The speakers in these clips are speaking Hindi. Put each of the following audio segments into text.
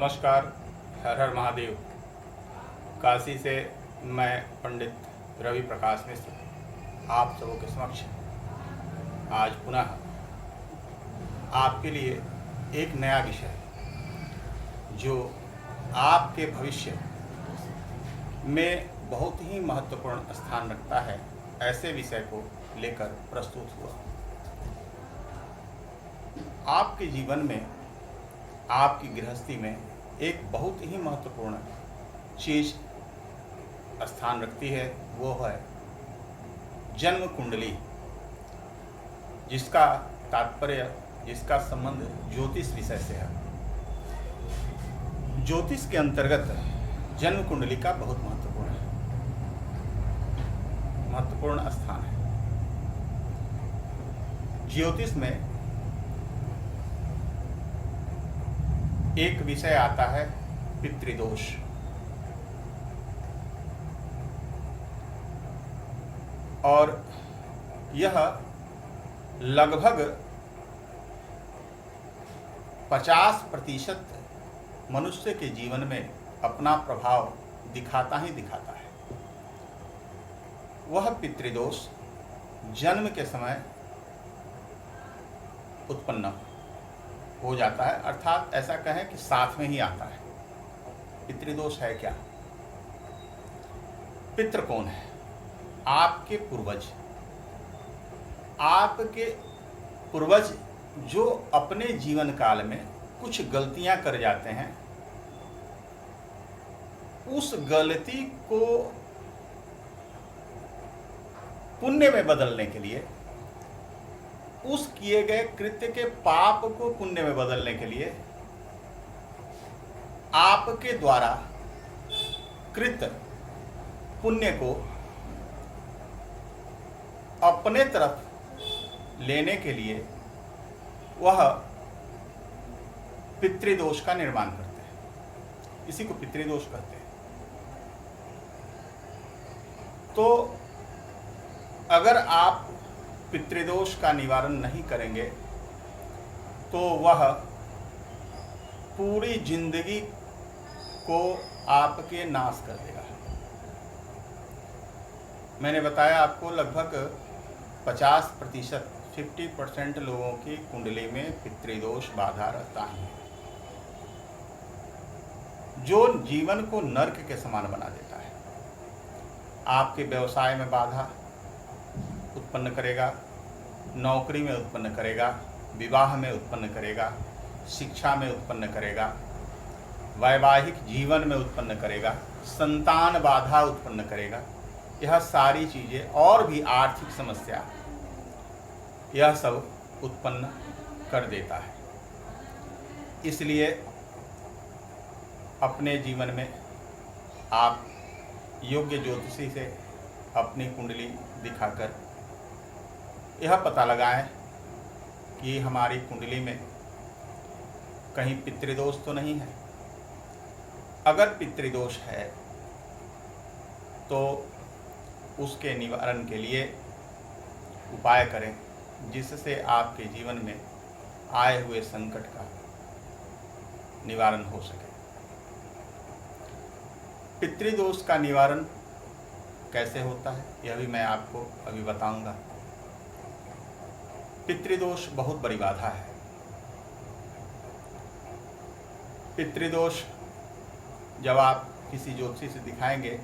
नमस्कार। हर हर महादेव। काशी से मैं पंडित रवि प्रकाश मिश्र आप सबों के समक्ष आज पुनः आपके लिए एक नया विषय जो आपके भविष्य में बहुत ही महत्वपूर्ण स्थान रखता है, ऐसे विषय को लेकर प्रस्तुत हुआ। आपके जीवन में, आपकी गृहस्थी में एक बहुत ही महत्वपूर्ण चीज स्थान रखती है, वो है जन्म कुंडली, जिसका तात्पर्य, जिसका संबंध ज्योतिष विषय से है। ज्योतिष के अंतर्गत जन्म कुंडली का बहुत महत्वपूर्ण स्थान है। ज्योतिष में एक विषय आता है पितृदोष। और यह लगभग 50% मनुष्य के जीवन में अपना प्रभाव दिखाता ही दिखाता है। वह पितृदोष जन्म के समय उत्पन्न हो जाता है, अर्थात ऐसा कहें कि साथ में ही आता है। पितृदोष है क्या? पितृ कौन है? आपके पूर्वज। आपके पूर्वज जो अपने जीवन काल में कुछ गलतियां कर जाते हैं, उस गलती को पुण्य में बदलने के लिए, उस किए गए कृत्य के पाप को पुण्य में बदलने के लिए आपके द्वारा कृत पुण्य को अपने तरफ लेने के लिए वह पितृदोष का निर्माण करते हैं। इसी को पितृदोष कहते हैं। तो अगर आप पितृदोष का निवारण नहीं करेंगे तो वह पूरी जिंदगी को आपके नाश कर देगा। मैंने बताया आपको लगभग 50% लोगों की कुंडली में पितृदोष बाधा रहता है, जो जीवन को नर्क के समान बना देता है। आपके व्यवसाय में बाधा उत्पन्न करेगा, नौकरी में उत्पन्न करेगा, विवाह में उत्पन्न करेगा, शिक्षा में उत्पन्न करेगा, वैवाहिक जीवन में उत्पन्न करेगा, संतान बाधा उत्पन्न करेगा। यह सारी चीज़ें और भी आर्थिक समस्या, यह सब उत्पन्न कर देता है। इसलिए अपने जीवन में आप योग्य ज्योतिषी से अपनी कुंडली दिखाकर यह पता लगाएं कि हमारी कुंडली में कहीं पितृदोष तो नहीं है। अगर पितृदोष है तो उसके निवारण के लिए उपाय करें, जिससे आपके जीवन में आए हुए संकट का निवारण हो सके। पितृदोष का निवारण कैसे होता है, यह भी मैं आपको अभी बताऊंगा। पितृदोष बहुत बड़ी बाधा है। पितृदोष जब आप किसी ज्योतिषी से दिखाएंगे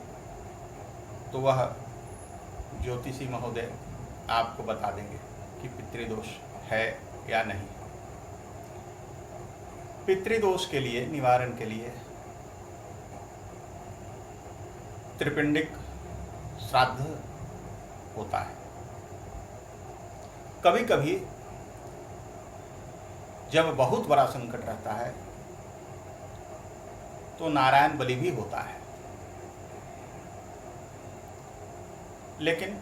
तो वह ज्योतिषी महोदय आपको बता देंगे कि पितृदोष है या नहीं। पितृदोष के लिए निवारण के लिए त्रिपिंडिक श्राद्ध होता है। कभी कभी जब बहुत बड़ा संकट रहता है तो नारायण बलि भी होता है। लेकिन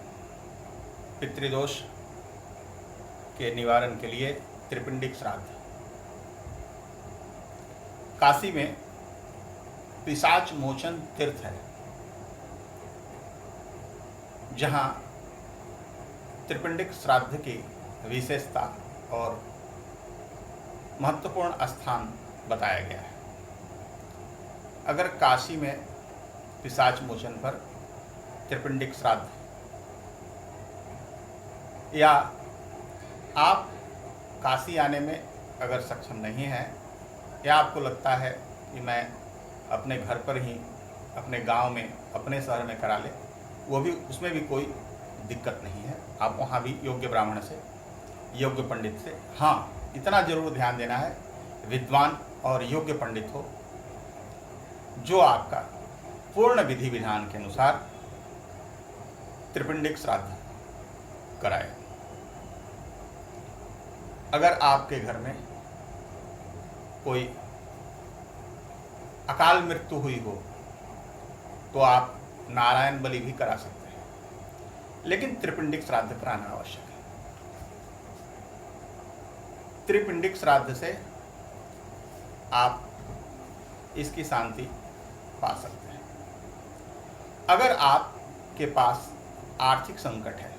पितृदोष के निवारण के लिए त्रिपिंडिक श्राद्ध। काशी में पिशाच मोचन तीर्थ है, जहाँ त्रिपिंडिक श्राद्ध की विशेषता और महत्वपूर्ण स्थान बताया गया है। अगर काशी में पिशाच मोचन पर त्रिपिंडिक श्राद्ध, या आप काशी आने में अगर सक्षम नहीं हैं, या आपको लगता है कि मैं अपने घर पर ही, अपने गांव में, अपने शहर में करा ले, वो भी, उसमें भी कोई दिक्कत नहीं है। आप वहाँ भी योग्य ब्राह्मण से, योग्य पंडित से, हाँ इतना जरूर ध्यान देना है, विद्वान और योग्य पंडित हो जो आपका पूर्ण विधि विधान के अनुसार त्रिपिंडिक श्राद्ध कराए। अगर आपके घर में कोई अकाल मृत्यु हुई हो तो आप नारायण बलि भी करा सकते हैं, लेकिन त्रिपिंडिक श्राद्ध कराना आवश्यक है। त्रिपिंडिक श्राद्ध से आप इसकी शांति पा सकते हैं। अगर आपके पास आर्थिक संकट है,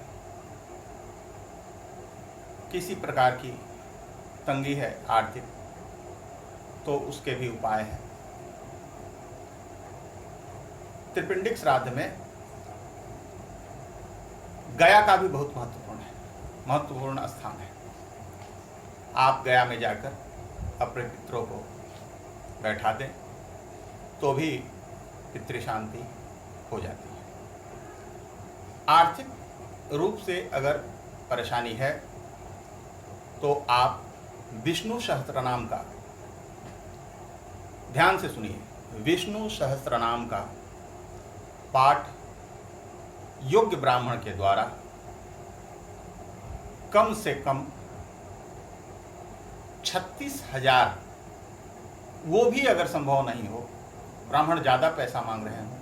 किसी प्रकार की तंगी है आर्थिक, तो उसके भी उपाय हैं। त्रिपिंडिक श्राद्ध में गया का भी बहुत महत्वपूर्ण स्थान है। आप गया में जाकर अपने पितरों को बैठा दें तो भी पितृ शांति हो जाती है। आर्थिक रूप से अगर परेशानी है तो आप विष्णु सहस्त्रनाम का, ध्यान से सुनिए, विष्णु सहस्त्रनाम का पाठ योग्य ब्राह्मण के द्वारा कम से कम 36,000, वो भी अगर संभव नहीं हो, ब्राह्मण ज़्यादा पैसा मांग रहे हैं,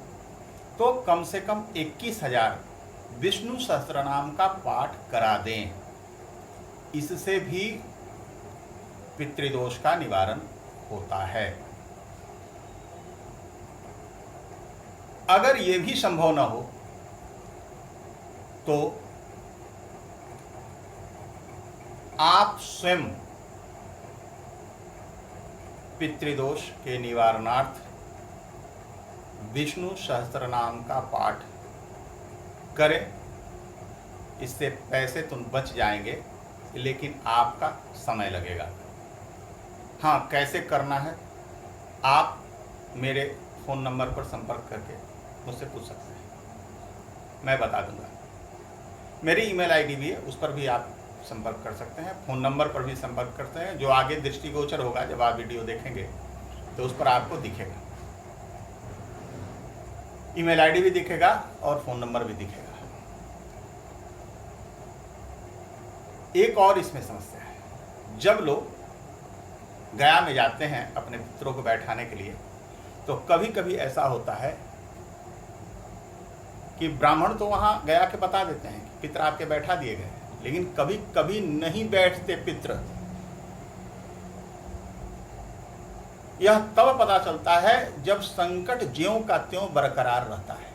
तो कम से कम 21,000 विष्णु सहस्त्रनाम का पाठ करा दें। इससे भी पितृदोष का निवारण होता है। अगर ये भी संभव न हो तो आप स्वयं पितृदोष के निवारणार्थ विष्णु सहस्त्रनाम का पाठ करें। इससे पैसे तो बच जाएंगे, लेकिन आपका समय लगेगा। हाँ, कैसे करना है आप मेरे फ़ोन नंबर पर संपर्क करके मुझसे पूछ सकते हैं, मैं बता दूंगा। मेरी ईमेल आईडी भी है, उस पर भी आप संपर्क कर सकते हैं, फ़ोन नंबर पर भी संपर्क करते हैं, जो आगे दृष्टिगोचर होगा जब आप वीडियो देखेंगे तो उस पर आपको दिखेगा, ईमेल आईडी भी दिखेगा और फ़ोन नंबर भी दिखेगा। एक और इसमें समस्या है, जब लोग गया में जाते हैं अपने पितरों को बैठाने के लिए, तो कभी कभी ऐसा होता है कि ब्राह्मण तो वहाँ गया के बता देते हैं कि पितर आपके बैठा दिए गए, लेकिन कभी कभी नहीं बैठते पितर। यह तब पता चलता है जब संकट ज्यों का त्यों बरकरार रहता है।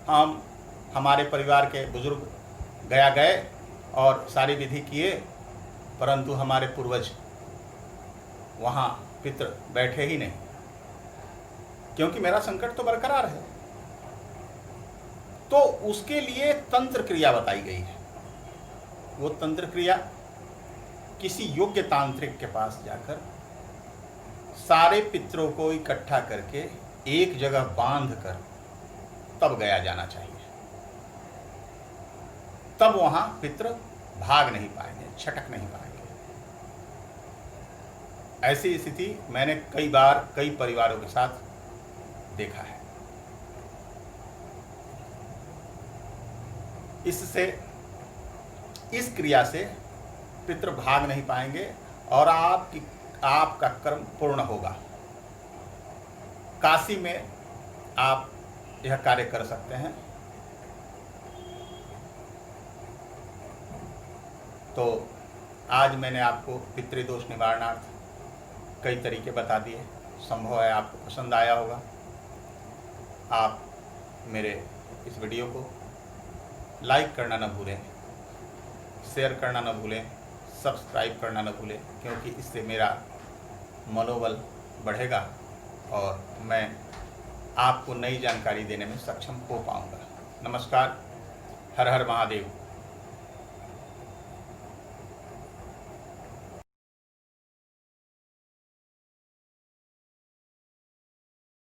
हम, हमारे परिवार के बुजुर्ग गया गए और सारी विधि किए, परंतु हमारे पूर्वज वहाँ पितर बैठे ही नहीं, क्योंकि मेरा संकट तो बरकरार है। तो उसके लिए तंत्र क्रिया बताई गई है। वो तंत्र क्रिया किसी योग्य तांत्रिक के पास जाकर सारे पितरों को इकट्ठा करके एक जगह बांध कर तब गया जाना चाहिए। तब वहां पितर भाग नहीं पाएंगे, छटक नहीं पाएंगे। ऐसी स्थिति मैंने कई बार कई परिवारों के साथ देखा है। इससे, इस क्रिया से पितृ भाग नहीं पाएंगे और आपका कर्म पूर्ण होगा। काशी में आप यह कार्य कर सकते हैं। तो आज मैंने आपको पितृदोष निवारणार्थ कई तरीके बता दिए। संभव है आपको पसंद आया होगा। आप मेरे इस वीडियो को लाइक करना न भूलें, शेयर करना न भूलें, सब्सक्राइब करना न भूलें, क्योंकि इससे मेरा मनोबल बढ़ेगा और मैं आपको नई जानकारी देने में सक्षम हो पाऊँगा। नमस्कार। हर हर महादेव।